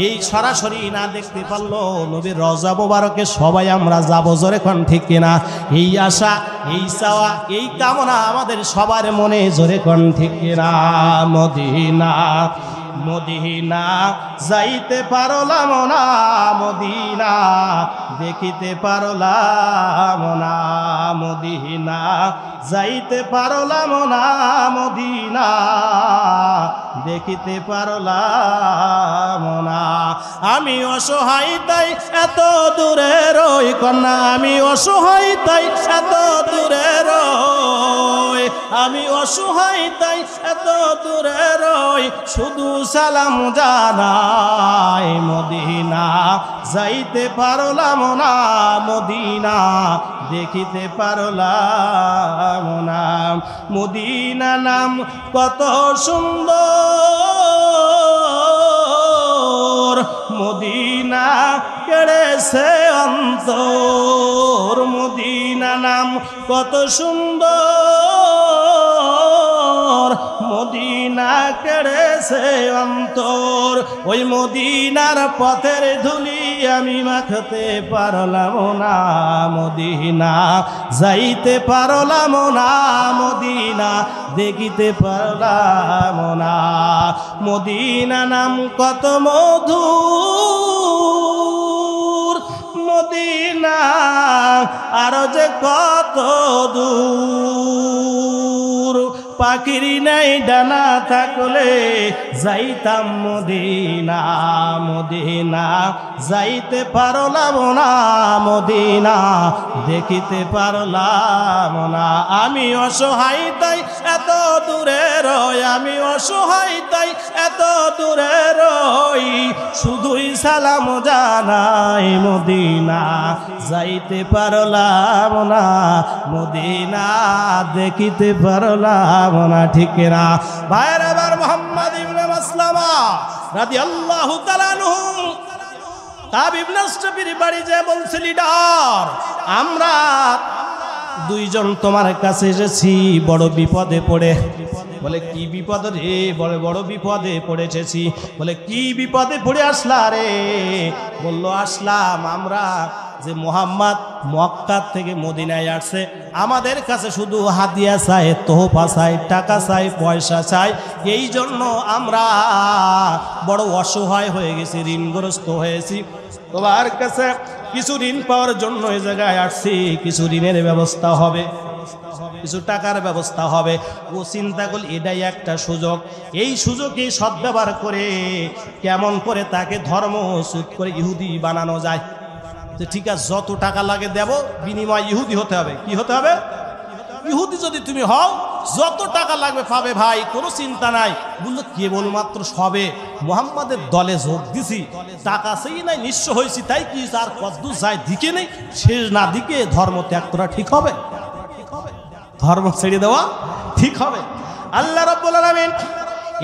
এই সরাসরি না দেখতে পারলো, নবীর রওজা মোবারকে সবাই আমরা যাব। জোরে কোন ঠিক কিনা? এই আশা, এই চাওয়া, এই কামনা আমাদের সবার মনে। জোরে কোন ঠিক কিনা? মদিনা যাইতে পারলাম না, মদিনা দেখিতে পারলাম না, মদিনা যাইতে পারলাম না, মদিনা দেখিতে পারলাম না। আমি অসহায় তাই এত দূরে রই কন্যা, আমি অসহায় তাই এত দূরে রই, আমি অসহায় তাই এত দূরে রই শুধু সালাম জানাই মদিনা যাইতে পারলাম না মদিনা দেখিতে পারলাম না মদিনা নাম কত সুন্দর মদিনা কেড়েছে অন্তর মদিনা নাম কত সুন্দর মদিনা কেড়েছে অন্তর ওই মদিনার পথের ধুলি আমি মাখতে পারলাম না মদিনা যাইতে পারলাম না মদিনা দেখিতে পারলাম না মদিনা নাম কত মধুর মদিনা আরো যে কত দূর পাখির নাই ডানা থাকলে যাইতাম মদিনা মদিনা যাইতে পারলাম না মদিনা দেখিতে পারলাম না আমি অসহায় তাই এত দূরে রই আমি অসহায় তাই এত দূরে রই শুধুই সালাম জানাই মদিনা যাইতে পারলাম না মদিনা দেখিতে পারলাম না ঠিক না ভাইরা বার মুহাম্মদ ইবনে মাসলামা রাদিয়াল্লাহু তাআলা আনহু কাব ইবনে আশরাফের বাড়ি যে বলছে লিডার আমরা দুইজন তোমার কাছে এসেছি বড় বিপদে পড়ে বলে কি বিপদ রে বড় বড় বিপদে পড়েছি বলে কি বিপদে পড়ে আসলা রে বলল আসলাম আমরা যে মুহাম্মদ মক্কা থেকে মদিনায় আসছে আমাদের কাছে শুধু হাদিয়া চাই তোহফা চাই টাকা চাই পয়সা চাই এই জন্য আমরা বড় অসহায় হয়ে গেছি ঋণগ্রস্ত হয়েছি তোমার কাছে কিছু ঋণ পাওয়ার জন্য এই জায়গায় আসছি কিছু ঋণের ব্যবস্থা হবে কিছু টাকার ব্যবস্থা হবে ও চিন্তা করল এটাই একটা সুযোগ এই সুযোগে সদ্ব্যবহার করে কেমন করে তাকে ধর্মচ্যুত করে ইহুদি বানানো যায় ঠিক আছে যত টাকা লাগে দেব বিনিময় ইহুদি হতে হবে কি হতে হবে ইহুদি যদি তুমি হও যত টাকা লাগবে পাবে ভাই কোনো চিন্তা নাই বললো কেবলমাত্র সবে মুহাম্মাদের দলে যোগ দিছি টাকা সেই নাই নিঃস্ব হয়েছি তাই কি আর কদ্দূর যায় দিকে নেই শেষ না দিকে ধর্ম ত্যাগ করা ঠিক হবে ধর্ম ছেড়ে দেওয়া ঠিক হবে আল্লাহ রাব্বুল আলামিন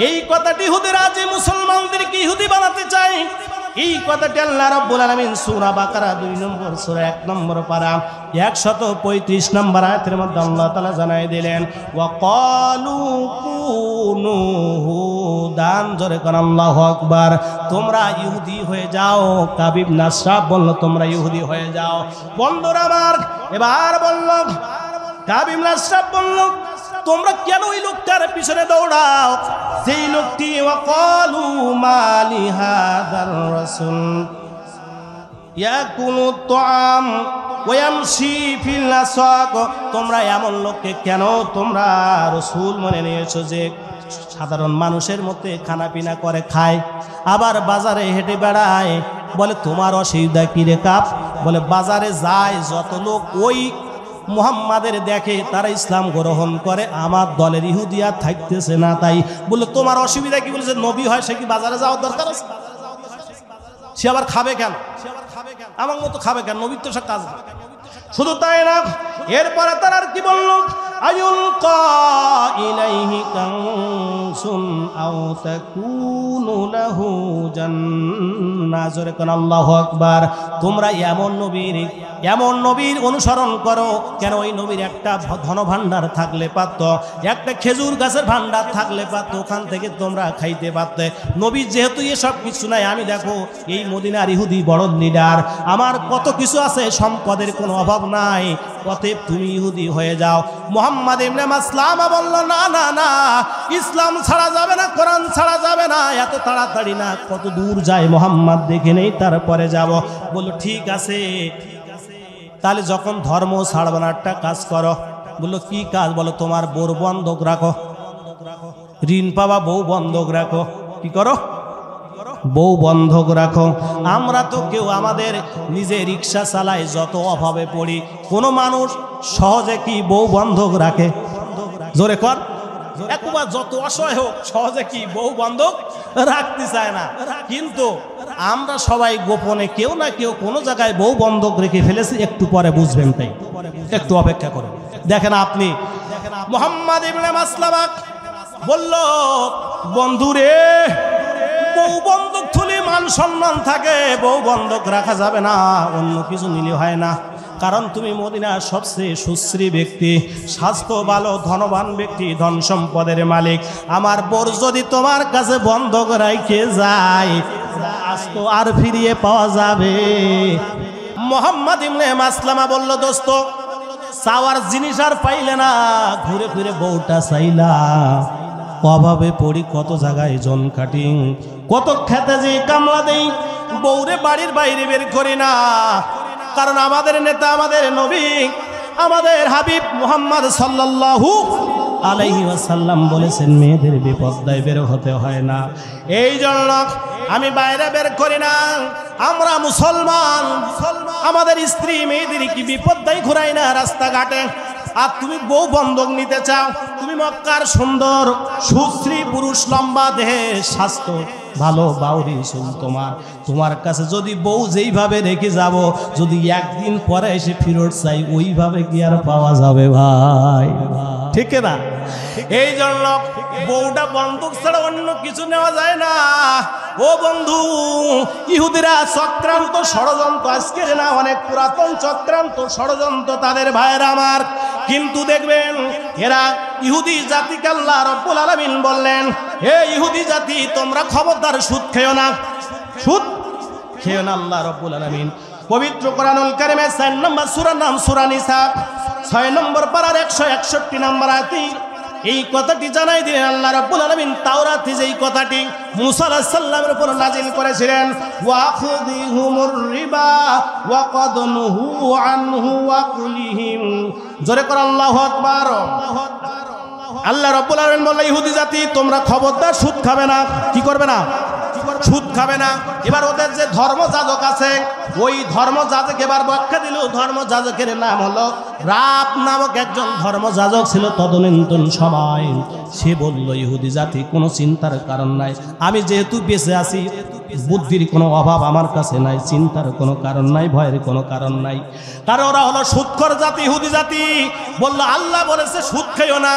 এই কথাটি ইহুদির আজে মুসলমানদেরকে ইহুদি বানাতে চায় এই কথাটি আল্লাহ রাব্বুল আলামিন সূরা বাকারা 2 নম্বর সূরা 1 নম্বর পারা 135 নম্বর আয়াতের মধ্যে আল্লাহ তাআলা জানাই দিলেন ওয়া ক্বালু কুনু হুদান জোরে কোন আল্লাহু আকবার তোমরা ইহুদি হয়ে যাও কাব ইবনে আশরাফ বলল তোমরা ইহুদি হয়ে যাও বন্ধুরা আমার এবার বলল কাব ইবনে আশরাফ বলল তোমরা কেন ওই লোকটার পিছনে দৌড়াও সেই লোকটি ওয়াকালু মালি হাদার রাসূল ইয়াকুলু তুআম ওয়া ইয়ামশি ফিল আসাক তোমরা এমন লোককে কেন তোমরা রাসূল মনে নিয়েছো যে সাধারণ মানুষের মধ্যে খানা পিনা করে খায় আবার বাজারে হেঁটে বেড়ায় বলে তোমার অসুবিধা কি রে কাপ বলে বাজারে যায় যত লোক ওই মুহাম্মাদের দেখে তারা ইসলাম গ্রহণ করে আমার দলের ইহুদিয়া থাকতেছে না তাই বললো তোমার অসুবিধা কি বলেছে নবী হয় সে কি বাজারে যাওয়ার দরকার আছে সে আবার খাবে কেন আমার মতো খাবে কেন নবীর তো সব কাজ না শুধু তাই না এরপরে তারা আর কি বলল আয়ুলকা ইলাইহি কানসুন আও তাকুনু লাহু জান্নাহ জোরে কোন আল্লাহু আকবার তোমরা এমন নবীর অনুসরণ করো কেন ওই নবীর একটা ধন ভাণ্ডার থাকলে পারত একটা খেজুর গাছের ভাণ্ডার থাকলে পারত ওখান থেকে তোমরা খাইতে পারতে নবী যেহেতু এসব কিছু নাই আমি দেখো এই মদিনার ইহুদি বড় লিডার আমার কত কিছু আছে সম্পদের কোনো অভাব নাই অতএব তুমি ইহুদি হয়ে যাও মুহাম্মদ ইবনে মাসলামা বলল না না না ইসলাম ছাড়া যাবে না কোরআন ছাড়া যাবে না এত তাড়াতাড়ি না কত দূর যায় মুহাম্মদ দেখে নেই তারপরে যাব বলল ঠিক আছে তাহলে যখন ধর্ম ছাড়বে না একটা কাজ করো বললো কি কাজ বলো তোমার বউ বন্ধক রাখো ঋণ পাওয়া বউ বন্ধক রাখো কি করো বউ বন্ধক রাখো আমরা তো কেউ আমাদের নিজে রিক্সা চালাই যত অভাবে পড়ি কোনো মানুষ সহজে কি বউ বন্ধক রাখে জোরে কর। একবার যত অসহায় হোক সহজে কি বউ বন্ধক রাখতে চায় না, কিন্তু আমরা সবাই গোপনে কেউ না কেউ কোনো জায়গায় বউ বন্ধক রেখে ফেলেছি। একটু পরে বুঝবেন, তাই একটু অপেক্ষা করুন। দেখেন আপনি মুহাম্মদ ইবনে মাসলামা বলল, বন্ধুরে বউ বন্ধক থুলি মান সম্মান থাকে, বউ বন্ধক রাখা যাবে না, অন্য কিছু নিলে হয় না। কারণ তুমি মদিনার সবচেয়ে সুশ্রী ব্যক্তি, স্বাস্থ্য ভালো, ধনবান ব্যক্তি, ধন সম্পদের মালিক। আমার বোর যদি তোমার কাছে বন্ধক রাখে যায়, আজ তো আর ফিরিয়ে পাওয়া যাবে। মুহাম্মদ ইবনে মাসলামা বলল, দোস্ত চাওয়ার জিনিস আর পাইলে না, ঘুরে ফিরে বউটা চাইলা, অভাবে পড়ি কত জায়গায় জন কাটিং, কত খেতে যে কামলা দেই, বউরে বাড়ির বাইরে বের করি না। কারণ আমাদের নেতা, আমাদের নবী, আমাদের হাবিব মুহাম্মদ সাল্লাল্লাহু আলাইহি ওয়াসাল্লাম বলেছেন, মেয়েদের বিপদায় বের হতে হয় না। এই জন্য আমি বাইরে বের করি না। আমরা মুসলমান, আমাদের স্ত্রী মেয়েদের কি বিপদায় ঘুরাই না রাস্তাঘাটে। আর তুমি বউ বন্ধক নিতে চাও, তুমি মক্কার সুন্দর সুশ্রী পুরুষ, লম্বা দেহের, স্বাস্থ্য ভালো, বাউরি চুল তোমার কাছে যদি বউ যেইভাবে রেখে যাব, যদি একদিন পরে এসে ফিরত চাই, ওইভাবে কি আর পাওয়া যাবে ভাই? ঠিক না? এই জন্য বউটা বন্ধক ছাড়া অন্য কিছু নেওয়া যায় না। ও বন্ধু, ইহুদিরা চক্রান্ত ষড়যন্ত্র, আজকের না, অনেক পুরাতন চক্রান্ত ষড়যন্ত্র তাদের ভাইয়েরা আমার। কিন্তু দেখবেন এরা ইহুদি জাতিকে আল্লাহ রাব্বুল আলামিন বললেন, হে ইহুদি জাতি, তোমরা খবরদার সুদ খেও না, সুদ খেও না। আল্লাহ রাব্বুল আলামিন পবিত্র কোরআনুল কারীমে 4 নম্বর সূরার নাম সূরা নিসা 6 নম্বর পারার 161 নম্বর আয়াতে এই কথাটি জানাই দিলেন আল্লাহ রাব্বুল আলামিন। তাওরাতে যেই কথাটি মুসা আলাইহিস সালামের উপর নাজিল করেছিলেন, ওয়াখুযিহুমুর রিবা ওয়া ক্বাদ নুহু আনহু ওয়া কুলিহিম। জোরে করে আল্লাহু আকবার। আল্লাহ রাব্বুল আলামিন বললেন, ইহুদি জাতি তোমরা খবরদার সুদ খাবে না। কি করবে না? সুদ খাবে না। এবার ওদের যে ধর্মযাজক আছে, ওই ধর্মযাজক এবার ব্যাখ্যা দিল। ধর্মযাজকের নাম হলো রাব নামক একজন ধর্মযাজক ছিল তদনীন্তন সময়। সে বলল, ইহুদি জাতি কোনো চিন্তার কারণ নাই, আমি যেহেতু বেঁচে আছি, বুদ্ধির কোনো অভাব আমার কাছে নাই, চিন্তার কোনো কারণ নাই, ভয়ের কোনো কারণ নাই। কারণ ওরা হলো সুদখোর জাতি, ইহুদি জাতি। বলল, আল্লাহ বলেছে সুদ খেও না,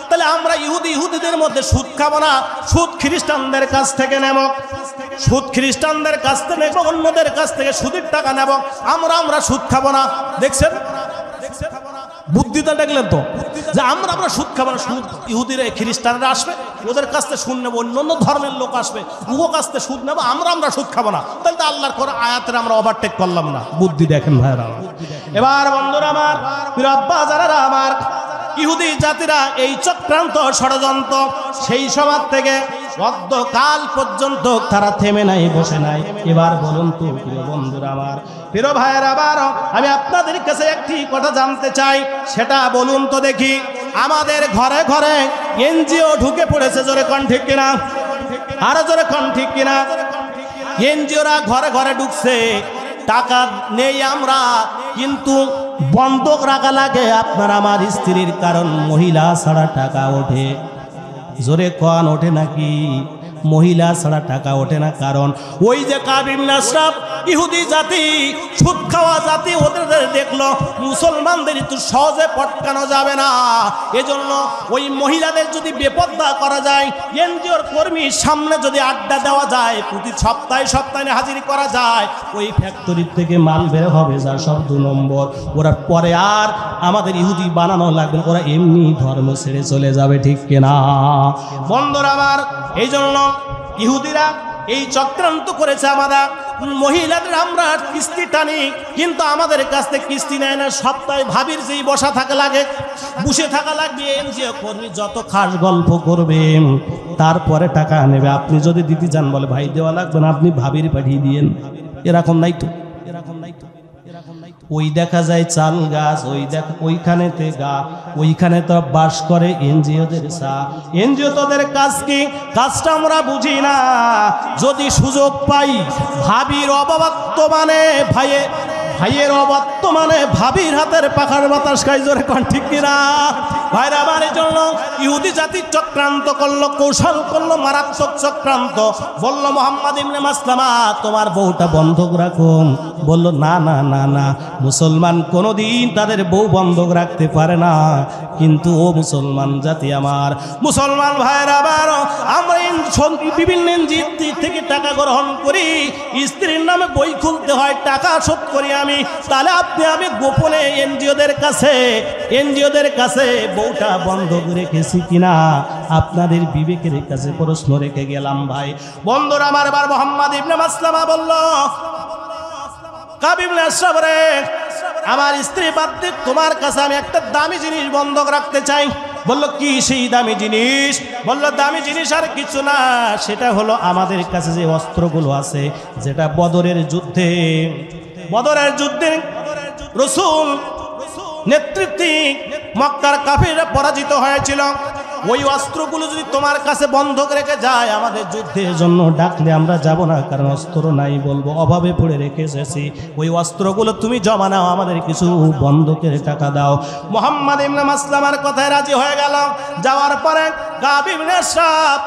তাহলে আমরা ইহুদিদের মধ্যে সুদ খাবো না, সুদ খ্রিস্টানদের কাছ থেকে নেব, সুদ খ্রিস্টানদের কাছ থেকে নেব, অন্যদের কাছ থেকে সুদের টাকা নেব, আমরা সুদ খাবো না। দেখছেন বুদ্ধিটা, দেখলেন তো, যে আমরা সুদ খাবো না। সুদ ইহুদিরা, খ্রিস্টানরা আসবে, ওদের কাছ থেকে সুদ নেবো, অন্য ধর্মের লোক আসবে, উভো কাছ থেকে সুদ নেবো, আমরা সুদ খাবো না। তাহলে তো আল্লাহর কোন আয়াতের আমরা ওভারটেক করলাম না। বুদ্ধি দেখেন ভাইরা। এবার বন্ধুরা আমার, প্রিয় আব্বা যারা আমার, ইহুদি জাতিরা এই চক্রান্ত ষড়যন্ত্র সেই সময় থেকে অদ্যকাল পর্যন্ত তারা থেমে নাই, বসে নাই। এবার বলুন তো প্রিয় বন্ধুরা আমার, প্রিয় ভাইয়েরা আবার, আমি আপনাদের কাছে একটি কথা জানতে চাই, সেটা বলুন তো দেখি। আমাদের ঘরে ঘরে এনজিও ঢুকে পড়েছে, জোরে কোন ঠিক কিনা? আরো জোরে কোন ঠিক কিনা? এনজিওরা ঘরে ঘরে ঢুকছে, টাকা নেই আমরা, কিন্তু বন্ধক রাখা লাগে আপনার আমার স্ত্রীর, কারণ মহিলা ছাড়া টাকা ওঠে। জোরে কোন ওঠে নাকি? মহিলা ছাড়া টাকা ওঠে না। কারণ ওই যে কাব ইবনে আশরাফ, ইহুদি জাতি, সুদ খাওয়া জাতি, ওদের দেখলো মুসলমানদের একটু সহজে পটকানো যাবে না, এজন্য ওই মহিলাদের যদি বেপর্দা করা যায়, এনজিওর কর্মীর সামনে যদি আড্ডা দেওয়া যায়, প্রতি সপ্তাহে সপ্তাহে হাজিরি করা যায়, ওই ফ্যাক্টরির থেকে মাল বের হবে যা সব 2 নম্বর। ওরা পরে আর আমাদের ইহুদি বানানো লাগবে, ওরা এমনি ধর্ম ছেড়ে চলে যাবে। ঠিক কিনা বন্ধুরা আমার? এই জন্য ইহুদিরা এই চক্রান্ত করেছে। আমাদের মহিলাদের আমরা কিস্তি টানি, কিন্তু আমাদের কাছ থেকে কিস্তি নেয় না। সপ্তাহে ভাবির যেই বসা থাকা লাগে, বসে থাকা লাগবে, এনজিও কর্মী যত খাস গল্প করবেন, তারপরে টাকা নেবে। আপনি যদি দিতে যান, বলে ভাই দেওয়া লাগবে না, আপনি ভাবির পাঠিয়ে দিয়েন। এরকম নাই তো, এরকম নাই তো। ওই দেখা যায় চাল গাছ, ওই দেখা ওইখানেতে গা, ওইখানে তো বাস করে এনজিওদের চা। এনজিও তোদের কাজ কি? কাজটা আমরা বুঝি না। যদি সুযোগ পাই, ভাবির অবর্তমানে ভাইয়ের অবর্তমানে ভাবির হাতের পাখার বাতাস খাই, জোরে কোন ঠিক কিনা ভাইরা? আমার এই জন্য ইহুদি জাতি চক্রান্ত করলো, কৌশল করলো, মারাত্মক চক্রান্ত। বলল মুহাম্মদ ইবনে মাসলামা তোমার বউটা বন্ধক রাখুন। বলল না না না না, মুসলমান কোনোদিন তাদের বউ বন্ধক রাখতে পারে না। কিন্তু ও মুসলমান জাতি আমার, মুসলমান ভাইরা আবার আমরা বিভিন্ন এনজিও থেকে টাকা গ্রহণ করি, স্ত্রীর নামে বই খুলতে হয়, টাকা শোধ করি আমি। তাহলে আমি গোপনে এনজিওদের কাছে বউটা বন্ধক রেখেছি কিনা আপনাদের বিবেকের কাছে প্রশ্ন রেখে গেলাম। ভাই বন্ধুরা আমার, এবার মুহাম্মদ ইবনে মাসলামা বলল কাব ইবনে আশরাফ রে, আমার স্ত্রী বাদ দিয়ে তোমার কাছে আমি একটা দামি জিনিস বন্ধক রাখতে চাই। বলল কি সেই দামি জিনিস? বলল দামি জিনিস আর কিছু না, সেটা হলো আমাদের কাছে যে অস্ত্রগুলো আছে, যেটা বদরের যুদ্ধে রাসূল নেতৃত্বে মক্কার কাফিররা পরাজিত হয়েছিল। ওই অস্ত্রগুলো যদি তোমার কাছে বন্ধক রেখে যায়, আমাদের যুদ্ধের জন্য ডাকলে আমরা যাব না, কারণ অস্ত্র নাই, বলবো অভাবে পড়ে রেখে এসেছি। ওই অস্ত্রগুলো তুমি জমা নাও, আমাদের কিছু বন্ধকের টাকা দাও। মুহাম্মদ ইবনে মাসলামার কথায় রাজি হয়ে গেল। যাওয়ার পরে কাব ইবনে আশরাফ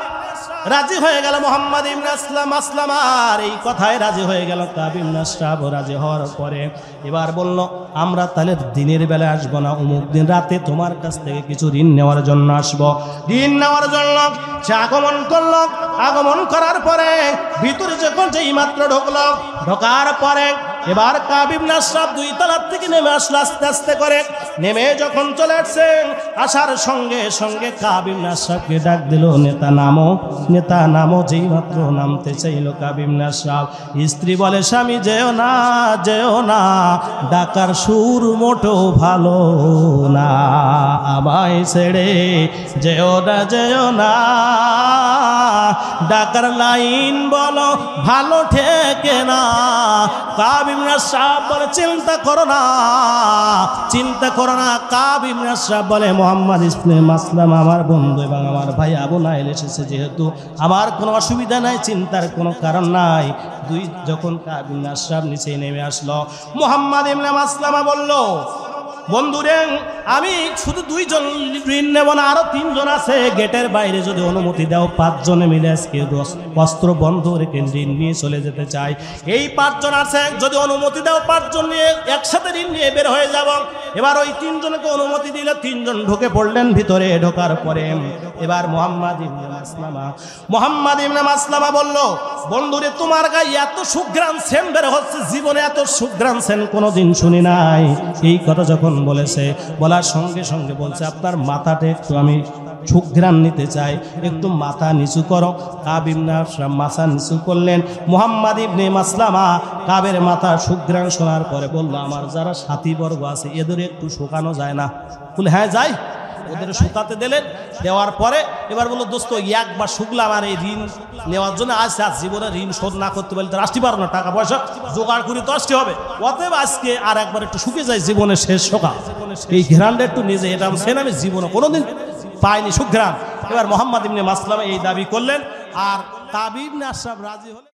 রাজি হয়ে গেল, মুহাম্মদ ইবনে মাসলামার এই কথায় রাজি হয়ে গেল। কাব ইবনে আশরাফ রাজি হওয়ার পরে এবার বলল আমরা তাহলে দিনের বেলা আসবো না, অমুক দিন রাতে তোমার কাছ থেকে কিছু ঋণ নেওয়ার জন্য আসবো। ঋণ নেওয়ার জন্য সে আগমন করলো। আগমন করার পরে ভিতরে যখন যেই মাত্র ঢুকলো, ঢোকার পরে এবার কাব ইবনে আশরাফ 2 তলার থেকে নেমে আসলো আস্তে আস্তে করে। নেমে যখন চলে আসছে, আসার সঙ্গে সঙ্গে কাব ইবনে আশরাফকে ডাক দিল, নেতা নামো, নেতা নামো। যেই মাত্র নামতে চাইল কাব ইবনে আশরাফ, স্ত্রী বলে স্বামী যেও না, যেও না, ডাকার সুর মোটো ভালো না, আমায় ছেড়ে যেও না, যেও না, ডাকার লাইন বলো ভালো ঠেকে না। কাব ইবনে আশরাফ বলে চিন্তা করো না, চিন্তা করো না। কাব ইবনে আশরাফ বলে মুহাম্মদ ইবনে মাসলামা আমার বন্ধু এবং আমার ভাই আবু নাইল এসেছে, যেহেতু আমার কোনো অসুবিধা নাই, চিন্তার কোনো কারণ নাই। যখন কাব ইবনে আশরাফ নিচে নেমে আসলো, মুহাম্মদ ইবনে মাসলামা বলল বন্ধুরে আমি শুধু 2 জন ঋণ নেব না, আরো 3 জন আছে, গেটের বাইরে যদি অনুমতি দাও 5 জনে মিলে আজকে অস্ত্র বন্ধ রেখে ঋণ নিয়ে চলে যেতে চাই। এই 5 জন আছে, যদি অনুমতি দাও 5 জন নিয়ে একসাথে ঋণ নিয়ে বের হয়ে যাব। এবার ওই 3 জনকে অনুমতি দিলে 3 জন ঢুকে পড়লেন ভিতরে। ঢোকার পরে এবার মুহাম্মদ ইবনে মাসলামা বলল বন্ধুরে তোমার গায়ে এত সুঘ্রাণ সেন বের হচ্ছে, জীবনে এত সুঘ্রাণ সেন কোনোদিন শুনি নাই। এই কথা যখন বলেছে, বলার সঙ্গে সঙ্গে বলছে আপনার মাথাটা একটু আমি সুঘ্রাণ নিতে চাই, একটু মাথা নিচু করো। কাব ইবনে আশরাফ মাথা নিচু করলেন। মুহাম্মদ ইবনে মাসলামা কাবের মাথা সুঘ্রাণ শোনার পরে বলল আমার যারা সাথীবর্গ আছে এদের একটু শুকানো যায় না? বলে হ্যাঁ যাই। ওদের শুকাতে দিলেন। দেওয়ার পরে এবার বললো দোস্ত একবার শুকলাম, আর এই ঋণ নেওয়ার জন্য আজ জীবনে ঋণ শোধ না করতে পারলে তো আসতে পারো না, টাকা পয়সা জোগাড় করে তো আসতে হবে। অতএব আজকে আর একবার একটু শুকে যায়, জীবনের শেষ সকাল, এই ঘ্রাণটা একটু নিজে, এটা আমি জীবনে কোনোদিন পাইনি সুঘ্রাণ। এবার মুহাম্মদ ইবনে মাসলামা এই দাবি করলেন, আর কাব ইবনে আশরাফ রাজি হলেন।